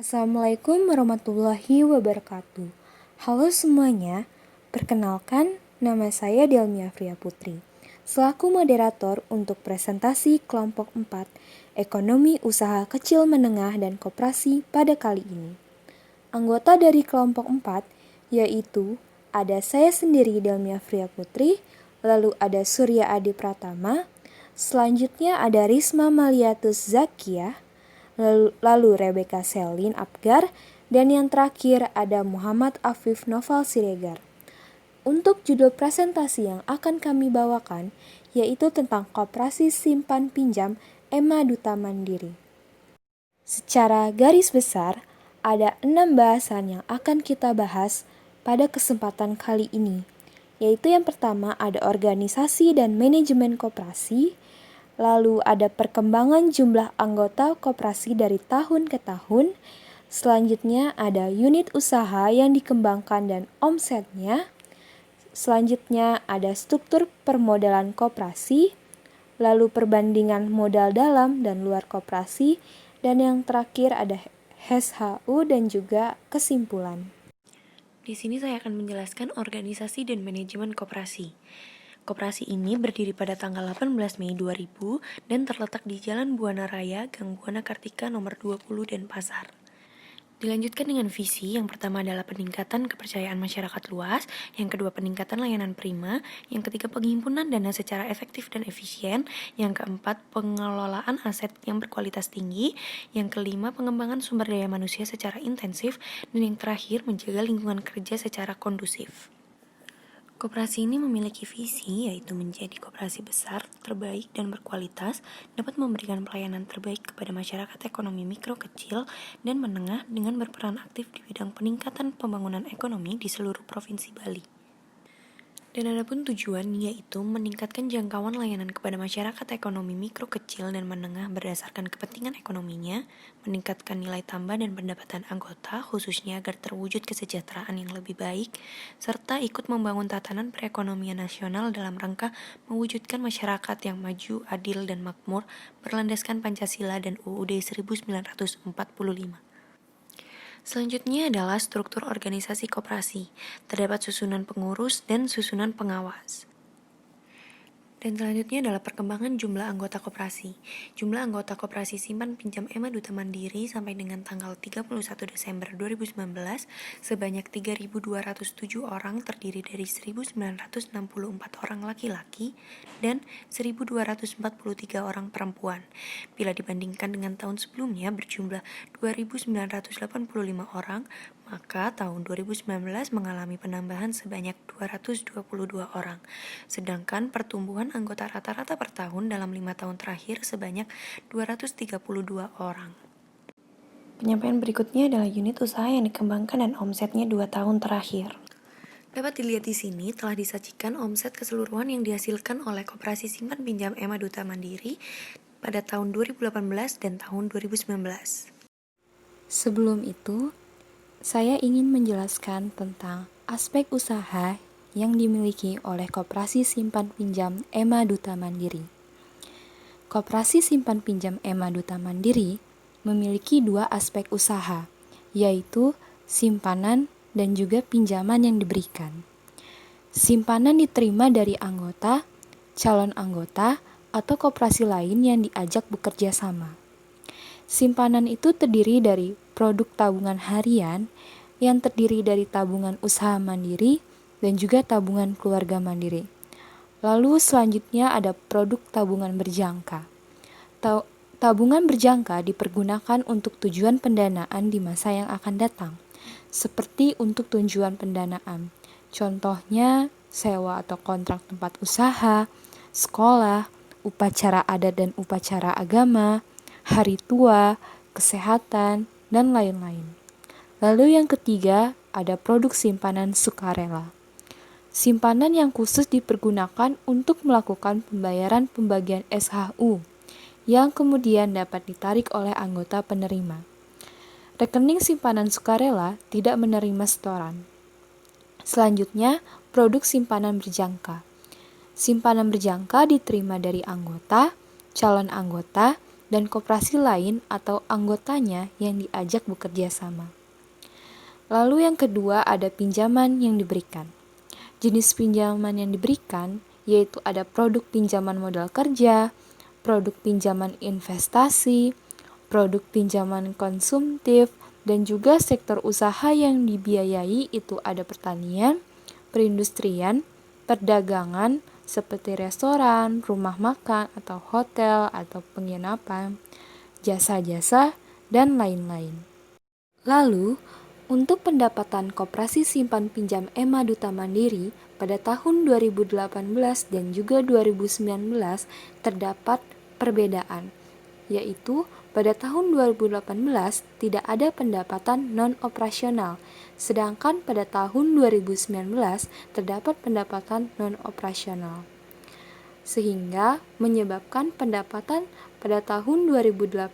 Assalamualaikum warahmatullahi wabarakatuh. Halo semuanya, perkenalkan nama saya Delmia Fria Putri, selaku moderator untuk presentasi kelompok 4 Ekonomi Usaha Kecil Menengah dan Koperasi pada kali ini. Anggota dari kelompok 4 yaitu ada saya sendiri Delmia Fria Putri, lalu ada Surya Adi Pratama, selanjutnya ada Risma Maliatus Zakiah, lalu Rebecca Selin Apgar, dan yang terakhir ada Muhammad Afif Noval Siregar. Untuk judul presentasi yang akan kami bawakan yaitu tentang Koperasi Simpan Pinjam Ema Duta Mandiri. Secara garis besar, ada 6 bahasan yang akan kita bahas pada kesempatan kali ini, yaitu yang pertama ada organisasi dan manajemen koperasi, lalu ada perkembangan jumlah anggota koperasi dari tahun ke tahun, selanjutnya ada unit usaha yang dikembangkan dan omsetnya, selanjutnya ada struktur permodalan koperasi, lalu perbandingan modal dalam dan luar koperasi, dan yang terakhir ada HSHU dan juga kesimpulan. Di sini saya akan menjelaskan organisasi dan manajemen koperasi. Koperasi ini berdiri pada tanggal 18 Mei 2000 dan terletak di Jalan Buana Raya, Gang Buana Kartika nomor 20 Denpasar. Dilanjutkan dengan visi, yang pertama adalah peningkatan kepercayaan masyarakat luas, yang kedua peningkatan layanan prima, yang ketiga penghimpunan dana secara efektif dan efisien, yang keempat pengelolaan aset yang berkualitas tinggi, yang kelima pengembangan sumber daya manusia secara intensif, dan yang terakhir menjaga lingkungan kerja secara kondusif. Koperasi ini memiliki visi yaitu menjadi koperasi besar, terbaik, dan berkualitas, dapat memberikan pelayanan terbaik kepada masyarakat ekonomi mikro kecil dan menengah dengan berperan aktif di bidang peningkatan pembangunan ekonomi di seluruh provinsi Bali. Dan adapun tujuan yaitu meningkatkan jangkauan layanan kepada masyarakat ekonomi mikro kecil dan menengah berdasarkan kepentingan ekonominya, meningkatkan nilai tambah dan pendapatan anggota khususnya agar terwujud kesejahteraan yang lebih baik, serta ikut membangun tatanan perekonomian nasional dalam rangka mewujudkan masyarakat yang maju, adil, dan makmur berlandaskan Pancasila dan UUD 1945. Selanjutnya adalah struktur organisasi koperasi. Terdapat susunan pengurus dan susunan pengawas. Dan selanjutnya adalah perkembangan jumlah anggota koperasi. Jumlah anggota koperasi simpan pinjam Ema Duta Mandiri sampai dengan tanggal 31 Desember 2019 sebanyak 3.207 orang, terdiri dari 1.964 orang laki-laki dan 1.243 orang perempuan. Bila dibandingkan dengan tahun sebelumnya berjumlah 2.985 orang, maka tahun 2019 mengalami penambahan sebanyak 222 orang, sedangkan pertumbuhan anggota rata-rata per tahun dalam 5 tahun terakhir sebanyak 232 orang. Penyampaian berikutnya adalah unit usaha yang dikembangkan dan omsetnya 2 tahun terakhir. Dapat dilihat di sini telah disajikan omset keseluruhan yang dihasilkan oleh Koperasi Simpan Pinjam Ema Duta Mandiri pada tahun 2018 dan tahun 2019. Sebelum itu, saya ingin menjelaskan tentang aspek usaha yang dimiliki oleh Koperasi Simpan Pinjam Ema Duta Mandiri. Koperasi Simpan Pinjam Ema Duta Mandiri memiliki 2 aspek usaha, yaitu simpanan dan juga pinjaman yang diberikan. Simpanan diterima dari anggota, calon anggota, atau koperasi lain yang diajak bekerja sama. Simpanan itu terdiri dari produk tabungan harian yang terdiri dari tabungan usaha mandiri dan juga tabungan keluarga mandiri. Lalu selanjutnya ada produk tabungan berjangka. Tabungan berjangka dipergunakan untuk tujuan pendanaan di masa yang akan datang, seperti untuk tujuan pendanaan. Contohnya sewa atau kontrak tempat usaha, sekolah, upacara adat dan upacara agama, hari tua, kesehatan, dan lain-lain. Lalu yang ketiga, ada produk simpanan sukarela. Simpanan yang khusus dipergunakan untuk melakukan pembayaran pembagian SHU, yang kemudian dapat ditarik oleh anggota penerima. Rekening simpanan sukarela tidak menerima setoran. Selanjutnya, produk simpanan berjangka. Simpanan berjangka diterima dari anggota, calon anggota, dan koperasi lain atau anggotanya yang diajak bekerja sama. Lalu yang kedua ada pinjaman yang diberikan. Jenis pinjaman yang diberikan yaitu ada produk pinjaman modal kerja, produk pinjaman investasi, produk pinjaman konsumtif, dan juga sektor usaha yang dibiayai itu ada pertanian, perindustrian, perdagangan, seperti restoran, rumah makan, atau hotel, atau penginapan, jasa-jasa, dan lain-lain. Lalu, untuk pendapatan Koperasi Simpan Pinjam Ema Duta Mandiri pada tahun 2018 dan juga 2019 terdapat perbedaan, yaitu pada tahun 2018 tidak ada pendapatan non-operasional, sedangkan pada tahun 2019 terdapat pendapatan non-operasional. Sehingga menyebabkan pendapatan pada tahun 2018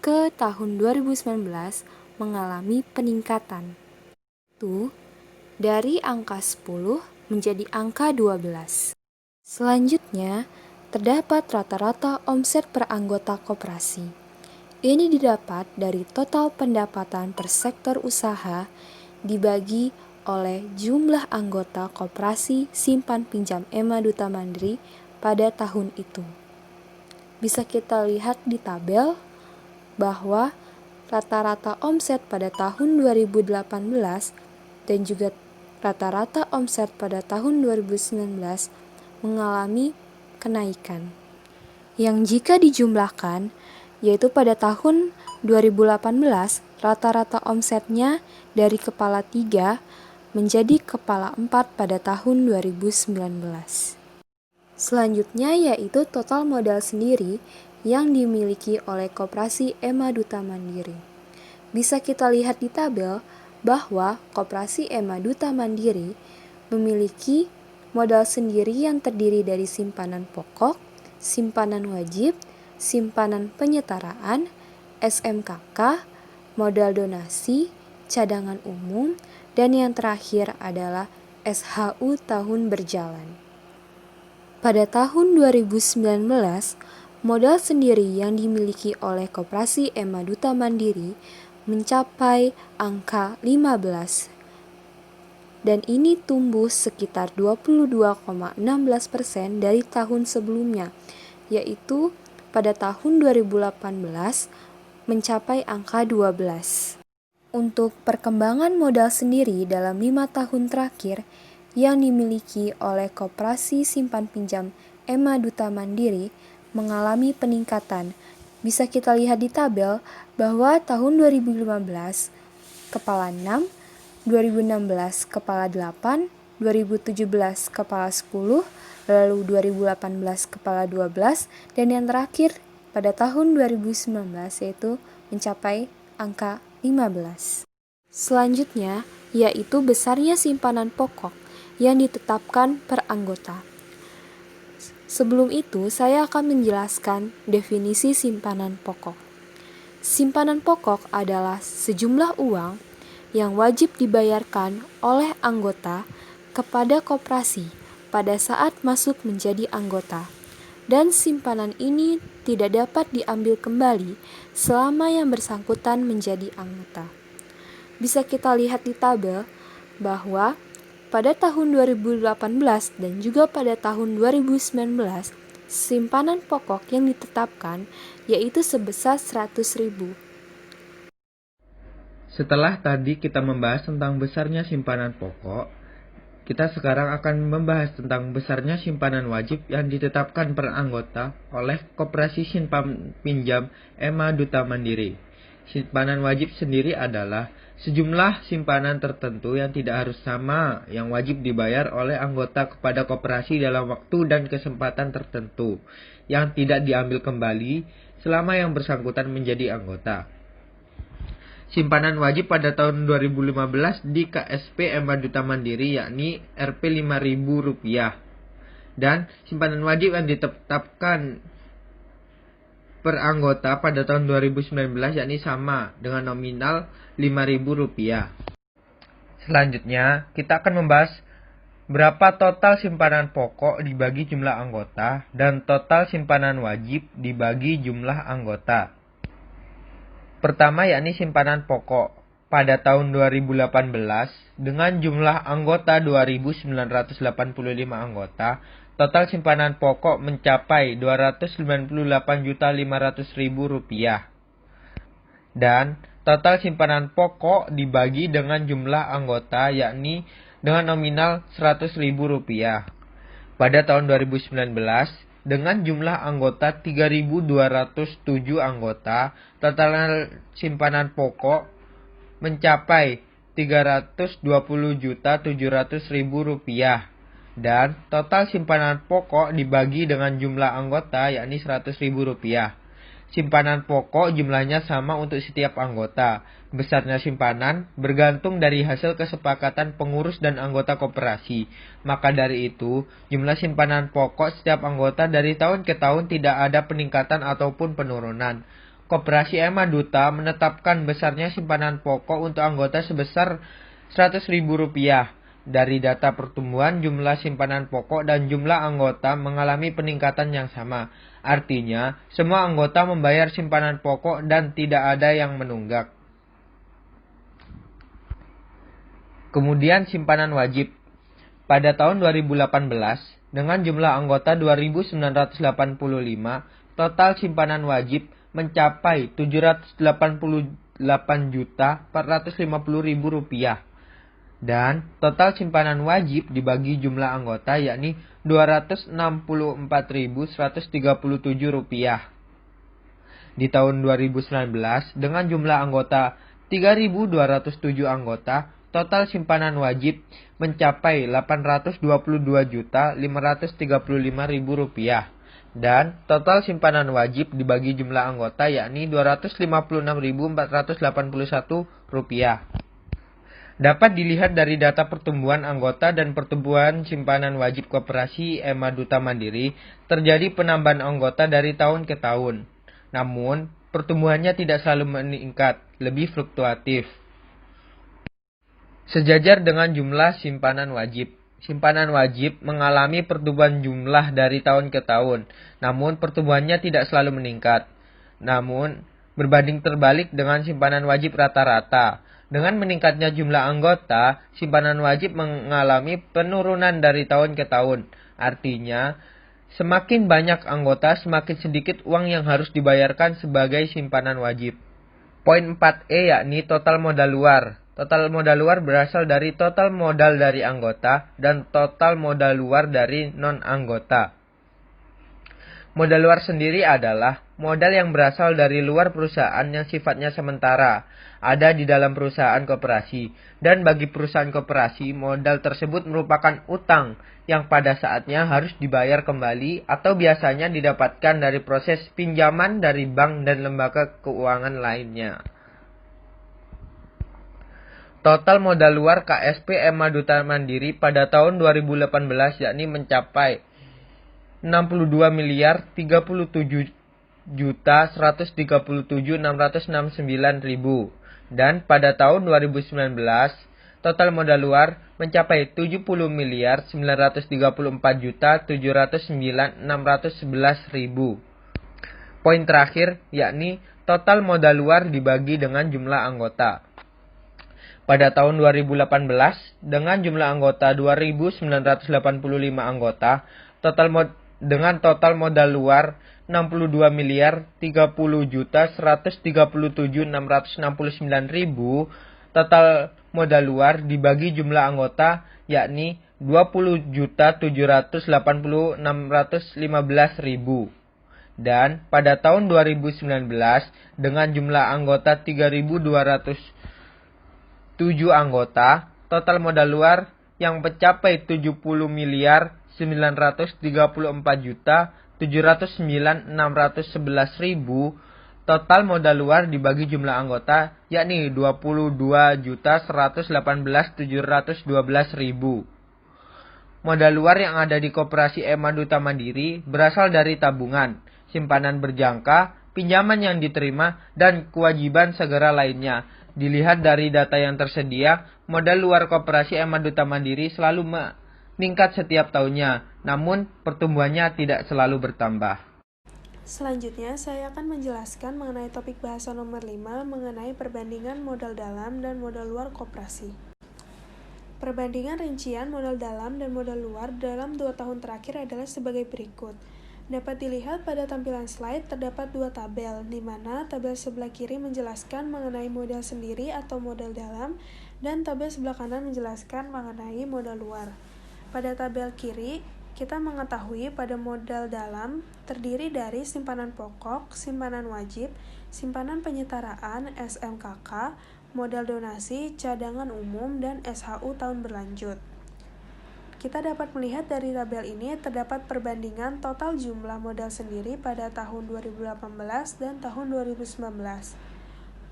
ke tahun 2019 mengalami peningkatan. Itu dari angka 10 menjadi angka 12. Selanjutnya, terdapat rata-rata omset per anggota koperasi. Ini didapat dari total pendapatan per sektor usaha dibagi oleh jumlah anggota koperasi simpan pinjam Ema Duta Mandiri pada tahun itu. Bisa kita lihat di tabel bahwa rata-rata omset pada tahun 2018 dan juga rata-rata omset pada tahun 2019 mengalami kenaikan. Yang jika dijumlahkan, yaitu pada tahun 2018 rata-rata omsetnya dari kepala 3 menjadi kepala 4 pada tahun 2019. Selanjutnya yaitu total modal sendiri yang dimiliki oleh Koperasi Ema Duta Mandiri. Bisa kita lihat di tabel bahwa Koperasi Ema Duta Mandiri memiliki modal sendiri yang terdiri dari simpanan pokok, simpanan wajib, simpanan penyetaraan, SMKK, modal donasi, cadangan umum, dan yang terakhir adalah SHU tahun berjalan. Pada tahun 2019, modal sendiri yang dimiliki oleh Koperasi Ema Duta Mandiri mencapai angka 15, dan ini tumbuh sekitar 22,16% dari tahun sebelumnya, yaitu pada tahun 2018 mencapai angka 12. Untuk perkembangan modal sendiri dalam 5 tahun terakhir yang dimiliki oleh Koperasi Simpan Pinjam Ema Duta Mandiri mengalami peningkatan. Bisa kita lihat di tabel bahwa tahun 2015 kepala 6, 2016 kepala 8, 2017 kepala 10, lalu 2018 kepala 12, dan yang terakhir pada tahun 2019 yaitu mencapai angka 15. Selanjutnya yaitu besarnya simpanan pokok yang ditetapkan per anggota. Sebelum itu, saya akan menjelaskan definisi simpanan pokok. Simpanan pokok adalah sejumlah uang yang wajib dibayarkan oleh anggota kepada koperasi pada saat masuk menjadi anggota, dan simpanan ini tidak dapat diambil kembali selama yang bersangkutan menjadi anggota. Bisa kita lihat di tabel bahwa pada tahun 2018 dan juga pada tahun 2019, simpanan pokok yang ditetapkan yaitu sebesar 100.000. Setelah tadi kita membahas tentang besarnya simpanan pokok, kita sekarang akan membahas tentang besarnya simpanan wajib yang ditetapkan per anggota oleh Koperasi Simpan Pinjam Ema Duta Mandiri. Simpanan wajib sendiri adalah sejumlah simpanan tertentu yang tidak harus sama yang wajib dibayar oleh anggota kepada koperasi dalam waktu dan kesempatan tertentu yang tidak diambil kembali selama yang bersangkutan menjadi anggota. Simpanan wajib pada tahun 2015 di KSP Ema Duta Mandiri yakni Rp5.000, dan simpanan wajib yang ditetapkan per anggota pada tahun 2019 yakni sama dengan nominal Rp5.000. Selanjutnya kita akan membahas Berapa total simpanan pokok dibagi jumlah anggota dan total simpanan wajib dibagi jumlah anggota. Pertama yakni simpanan pokok. Pada tahun 2018 dengan jumlah anggota 2.985 anggota, total simpanan pokok mencapai Rp298.500.000 dan total simpanan pokok dibagi dengan jumlah anggota yakni dengan nominal Rp100.000. Pada tahun 2019, dengan jumlah anggota 3.207 anggota, total simpanan pokok mencapai Rp320.700.000 dan total simpanan pokok dibagi dengan jumlah anggota yakni Rp100.000. Simpanan pokok jumlahnya sama untuk setiap anggota. Besarnya simpanan bergantung dari hasil kesepakatan pengurus dan anggota koperasi. Maka dari itu, jumlah simpanan pokok setiap anggota dari tahun ke tahun tidak ada peningkatan ataupun penurunan. Koperasi Ema Duta menetapkan besarnya simpanan pokok untuk anggota sebesar Rp100.000. Dari data pertumbuhan jumlah simpanan pokok dan jumlah anggota mengalami peningkatan yang sama. Artinya, semua anggota membayar simpanan pokok dan tidak ada yang menunggak. Kemudian simpanan wajib. Pada tahun 2018, dengan jumlah anggota 2.985, total simpanan wajib mencapai Rp788.450.000 dan total simpanan wajib dibagi jumlah anggota yakni Rp264.137. Di tahun 2019 dengan jumlah anggota 3.207 anggota, total simpanan wajib mencapai Rp822.535.000 dan total simpanan wajib dibagi jumlah anggota yakni Rp256.481. Dapat dilihat dari data pertumbuhan anggota dan pertumbuhan simpanan wajib koperasi Ema Duta Mandiri, terjadi penambahan anggota dari tahun ke tahun. Namun, pertumbuhannya tidak selalu meningkat, lebih fluktuatif. Sejajar dengan jumlah simpanan wajib. Simpanan wajib mengalami pertumbuhan jumlah dari tahun ke tahun, namun pertumbuhannya tidak selalu meningkat. Namun, berbanding terbalik dengan simpanan wajib rata-rata. Dengan meningkatnya jumlah anggota, simpanan wajib mengalami penurunan dari tahun ke tahun. Artinya, semakin banyak anggota, semakin sedikit uang yang harus dibayarkan sebagai simpanan wajib. Poin 4E yakni total modal luar. Total modal luar berasal dari total modal dari anggota dan total modal luar dari non-anggota. Modal luar sendiri adalah modal yang berasal dari luar perusahaan yang sifatnya sementara, ada di dalam perusahaan koperasi. Dan bagi perusahaan koperasi, modal tersebut merupakan utang yang pada saatnya harus dibayar kembali atau biasanya didapatkan dari proses pinjaman dari bank dan lembaga keuangan lainnya. Total modal luar KSP Ema Duta Mandiri pada tahun 2018 yakni mencapai Rp67.137.669.000 dan pada tahun 2019 total modal luar mencapai Rp70.934.709.611.000. Poin terakhir yakni total modal luar dibagi dengan jumlah anggota. Pada tahun 2018 dengan jumlah anggota 2.985 anggota, dengan total modal luar Rp60.130.669.000, total modal luar dibagi jumlah anggota yakni Rp20.780.615.000. Dan pada tahun 2019 dengan jumlah anggota 3.207 anggota, total modal luar yang mencapai Rp70.934.709.611.000, total modal luar dibagi jumlah anggota yakni Rp22.118.712.000. Modal luar yang ada di koperasi Ema Duta Mandiri berasal dari tabungan, simpanan berjangka, pinjaman yang diterima, dan kewajiban segera lainnya. Dilihat dari data yang tersedia, modal luar koperasi Ema Duta Mandiri selalu meningkat setiap tahunnya, namun pertumbuhannya tidak selalu bertambah. Selanjutnya, saya akan menjelaskan mengenai topik bahasa nomor 5 mengenai perbandingan modal dalam dan modal luar koperasi. Perbandingan rincian modal dalam dan modal luar dalam 2 tahun terakhir adalah sebagai berikut. Dapat dilihat pada tampilan slide terdapat 2 tabel, di mana tabel sebelah kiri menjelaskan mengenai modal sendiri atau modal dalam, dan tabel sebelah kanan menjelaskan mengenai modal luar. Pada tabel kiri, kita mengetahui pada modal dalam terdiri dari simpanan pokok, simpanan wajib, simpanan penyetaraan SMKK, modal donasi, cadangan umum, dan SHU tahun berlanjut. Kita dapat melihat dari tabel ini terdapat perbandingan total jumlah modal sendiri pada tahun 2018 dan tahun 2019.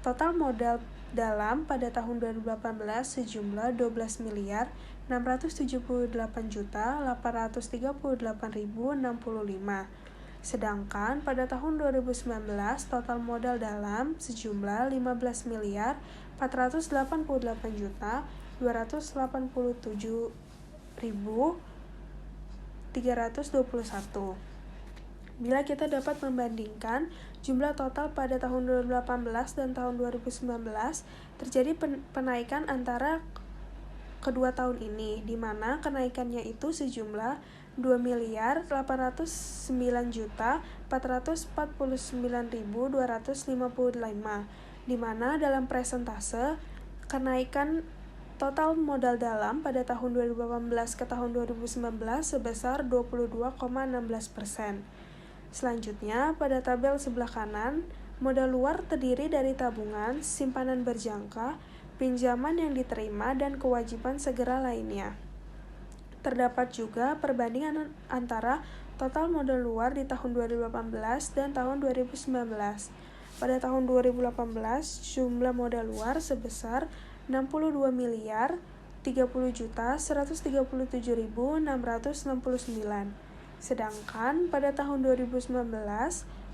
Total modal dalam pada tahun 2018 sejumlah 12 miliar 678.838.065. Sedangkan pada tahun 2019 total modal dalam sejumlah 15 miliar 488.287.321. Bila kita dapat membandingkan jumlah total pada tahun 2018 dan tahun 2019, terjadi penaikan antara kedua tahun ini, di mana kenaikannya itu sejumlah 2.449.449.255, di mana dalam persentase kenaikan total modal dalam pada tahun 2018 ke tahun 2019 sebesar 22,16%. Selanjutnya, pada tabel sebelah kanan, modal luar terdiri dari tabungan, simpanan berjangka, pinjaman yang diterima, dan kewajiban segera lainnya. Terdapat juga perbandingan antara total modal luar di tahun 2018 dan tahun 2019. Pada tahun 2018, jumlah modal luar sebesar 62 miliar 30.137.669. Sedangkan pada tahun 2019,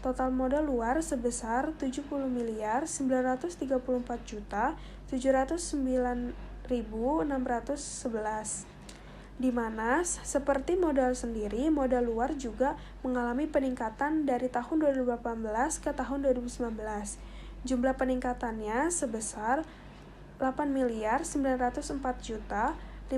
total modal luar sebesar 70 miliar 934.709.611, di mana seperti modal sendiri, modal luar juga mengalami peningkatan dari tahun 2018 ke tahun 2019. Jumlah peningkatannya sebesar 8 miliar 904.571.941,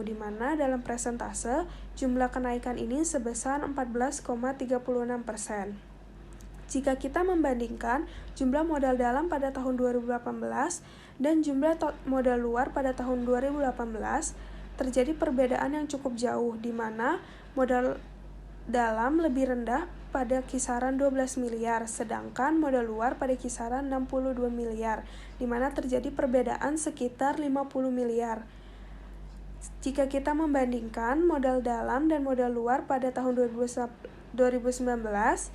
di mana dalam persentase jumlah kenaikan ini sebesar 14,36%. Jika kita membandingkan jumlah modal dalam pada tahun 2018 dan jumlah modal luar pada tahun 2018, terjadi perbedaan yang cukup jauh, di mana modal dalam lebih rendah pada kisaran 12 miliar, sedangkan modal luar pada kisaran 62 miliar, di mana terjadi perbedaan sekitar 50 miliar. Jika kita membandingkan modal dalam dan modal luar pada tahun 2019,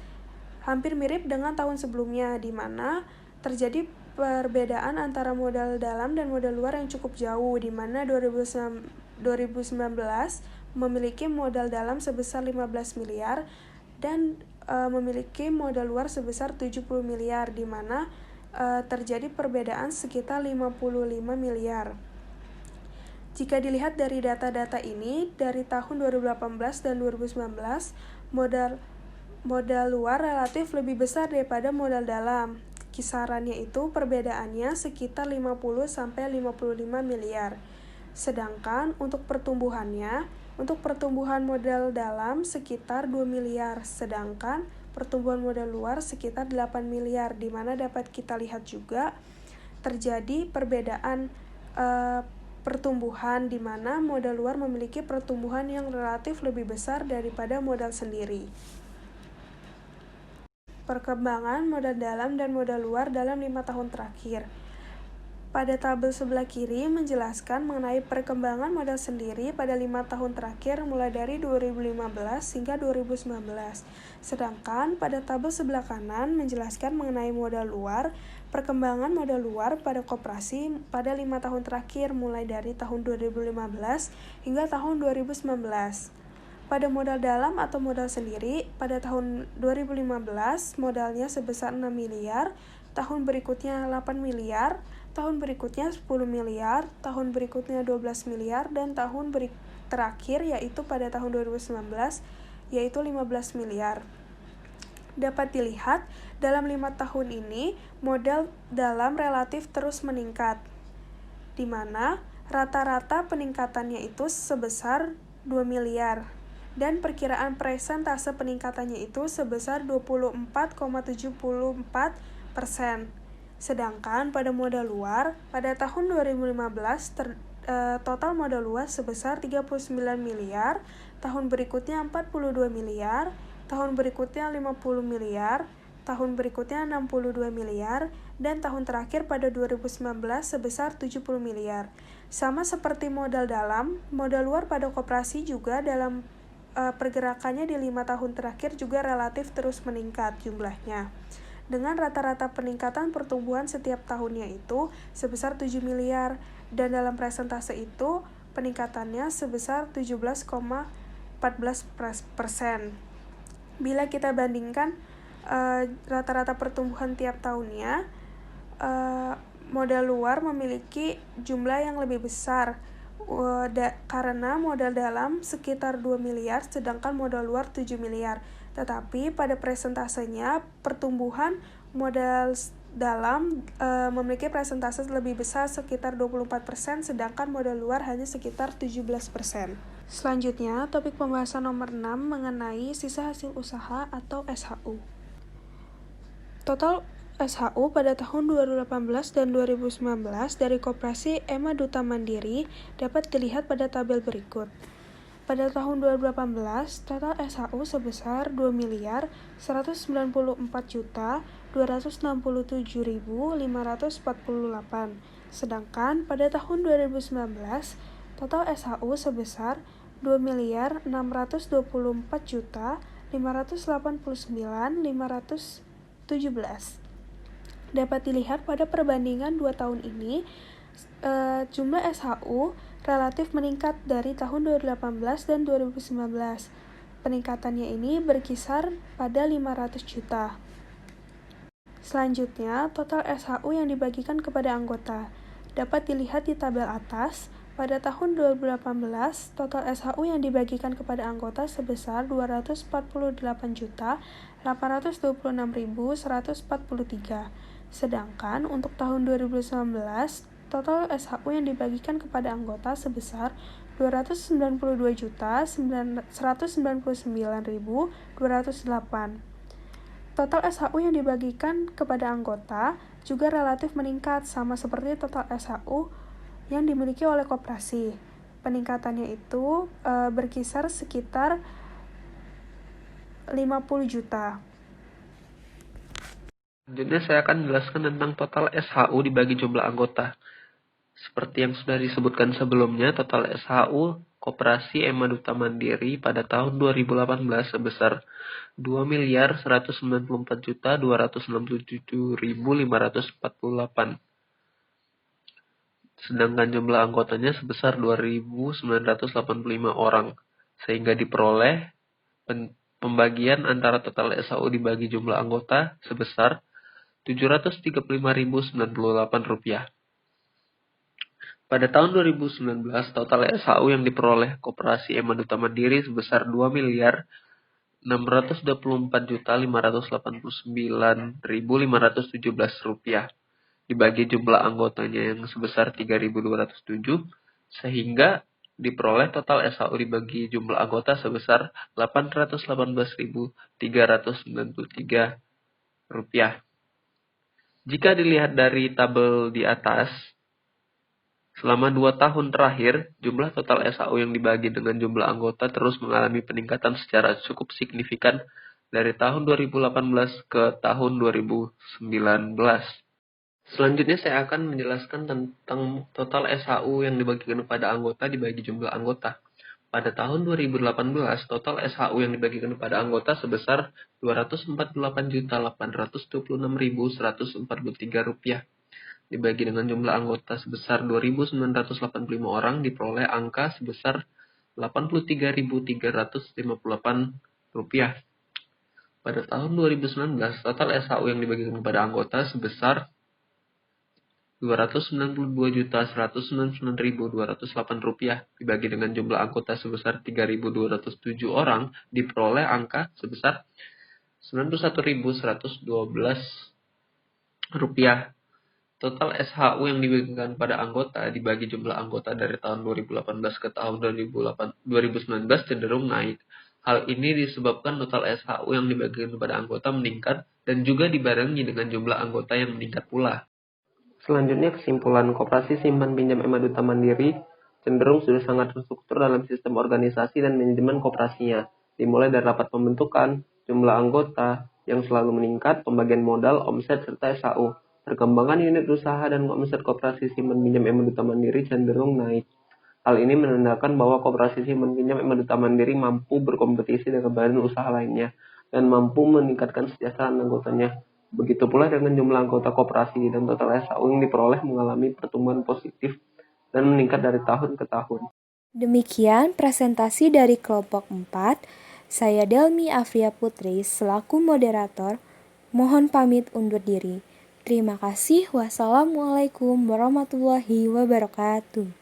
hampir mirip dengan tahun sebelumnya, di mana terjadi perbedaan antara modal dalam dan modal luar yang cukup jauh, di mana 2019 memiliki modal dalam sebesar 15 miliar dan memiliki modal luar sebesar 70 miliar, di mana terjadi perbedaan sekitar 55 miliar. Jika dilihat dari data-data ini, dari tahun 2018 dan 2019, modal luar relatif lebih besar daripada modal dalam. Kisarannya itu perbedaannya sekitar 50-55 miliar. Sedangkan untuk pertumbuhan modal dalam sekitar 2 miliar, sedangkan pertumbuhan modal luar sekitar 8 miliar, di mana dapat kita lihat juga terjadi perbedaan pertumbuhan, di mana modal luar memiliki pertumbuhan yang relatif lebih besar daripada modal sendiri. Perkembangan modal dalam dan modal luar dalam 5 tahun terakhir. Pada tabel sebelah kiri menjelaskan mengenai perkembangan modal sendiri pada 5 tahun terakhir mulai dari 2015 hingga 2019. Sedangkan pada tabel sebelah kanan menjelaskan mengenai modal luar, perkembangan modal luar pada koperasi pada 5 tahun terakhir mulai dari tahun 2015 hingga tahun 2019. Pada modal dalam atau modal sendiri, pada tahun 2015 modalnya sebesar 6 miliar, tahun berikutnya 8 miliar, tahun berikutnya 10 miliar, tahun berikutnya 12 miliar, dan tahun terakhir yaitu pada tahun 2019 yaitu 15 miliar. Dapat dilihat, dalam 5 tahun ini, modal dalam relatif terus meningkat, di mana rata-rata peningkatannya itu sebesar 2 miliar, dan perkiraan persentase peningkatannya itu sebesar 24,74%. Sedangkan pada modal luar, pada tahun 2015, total modal luar sebesar 39 miliar, tahun berikutnya 42 miliar, tahun berikutnya 50 miliar, tahun berikutnya 62 miliar, dan tahun terakhir pada 2019 sebesar 70 miliar. Sama seperti modal dalam, modal luar pada koperasi juga dalam pergerakannya di 5 tahun terakhir juga relatif terus meningkat jumlahnya, dengan rata-rata peningkatan pertumbuhan setiap tahunnya itu sebesar 7 miliar, dan dalam persentase itu peningkatannya sebesar 17,14%. Bila kita bandingkan rata-rata pertumbuhan tiap tahunnya, modal luar memiliki jumlah yang lebih besar karena modal dalam sekitar 2 miliar sedangkan modal luar 7 miliar. Tetapi pada presentasenya pertumbuhan modal dalam memiliki presentase lebih besar sekitar 24% sedangkan modal luar hanya sekitar 17%. Selanjutnya, topik pembahasan nomor 6 mengenai sisa hasil usaha atau SHU. Total SHU pada tahun 2018 dan 2019 dari Koperasi Ema Duta Mandiri dapat dilihat pada tabel berikut. Pada tahun 2018, total SHU sebesar 2 miliar 194 juta 267.548. Sedangkan pada tahun 2019, total SHU sebesar 2 miliar 624 juta 589.517. Dapat dilihat pada perbandingan 2 tahun ini, jumlah SHU relatif meningkat dari tahun 2018 dan 2019. Peningkatannya ini berkisar pada 500 juta. Selanjutnya, total SHU yang dibagikan kepada anggota. Dapat dilihat di tabel atas. Pada tahun 2018, total SHU yang dibagikan kepada anggota sebesar 248.826.143. Sedangkan untuk tahun 2019, total SHU yang dibagikan kepada anggota sebesar 292.199.208. Total SHU yang dibagikan kepada anggota juga relatif meningkat sama seperti total SHU yang dimiliki oleh koperasi. Peningkatannya itu berkisar sekitar 50 juta. Selanjutnya saya akan menjelaskan tentang total SHU dibagi jumlah anggota. Seperti yang sudah disebutkan sebelumnya, total SHU Koperasi Ema Duta Mandiri pada tahun 2018 sebesar 2.194.267.548. Sedangkan jumlah anggotanya sebesar 2.985 orang, sehingga diperoleh pembagian antara total SHU dibagi jumlah anggota sebesar Rp735.098. Pada tahun 2019, total SHU yang diperoleh Koperasi Ema Duta Mandiri sebesar Rp2.624.589.517 dibagi jumlah anggotanya yang sebesar 3.207, sehingga diperoleh total SHU dibagi jumlah anggota sebesar Rp818.393. Jika dilihat dari tabel di atas, selama 2 tahun terakhir, jumlah total SHU yang dibagi dengan jumlah anggota terus mengalami peningkatan secara cukup signifikan dari tahun 2018 ke tahun 2019. Selanjutnya saya akan menjelaskan tentang total SHU yang dibagikan kepada anggota dibagi jumlah anggota. Pada tahun 2018, total SHU yang dibagikan kepada anggota sebesar Rp248.826.143. Dibagi dengan jumlah anggota sebesar 2.985 orang, diperoleh angka sebesar Rp83.358. Pada tahun 2019, total SHU yang dibagikan kepada anggota sebesar Rp292.199.208 dibagi dengan jumlah anggota sebesar 3.207 orang diperoleh angka sebesar Rp91.112. Total SHU yang dibagikan pada anggota dibagi jumlah anggota dari tahun 2018 ke tahun 2019 cenderung naik. Hal ini disebabkan total SHU yang dibagikan pada anggota meningkat dan juga dibarengi dengan jumlah anggota yang meningkat pula. Selanjutnya kesimpulan, Koperasi Simpan Pinjam Ema Duta Mandiri cenderung sudah sangat terstruktur dalam sistem organisasi dan manajemen koperasinya, dimulai dari rapat pembentukan, jumlah anggota yang selalu meningkat, pembagian modal, omset, serta SHU. Perkembangan unit usaha dan omset Koperasi Simpan Pinjam Ema Duta Mandiri cenderung naik. Hal ini menandakan bahwa Koperasi Simpan Pinjam Ema Duta Mandiri mampu berkompetisi dengan badan usaha lainnya dan mampu meningkatkan kesejahteraan anggotanya. Begitu pula dengan jumlah anggota koperasi dan total SHU yang diperoleh mengalami pertumbuhan positif dan meningkat dari tahun ke tahun. Demikian presentasi dari kelompok 4. Saya Delmi Afria Putri selaku moderator. Mohon pamit undur diri. Terima kasih. Wassalamualaikum warahmatullahi wabarakatuh.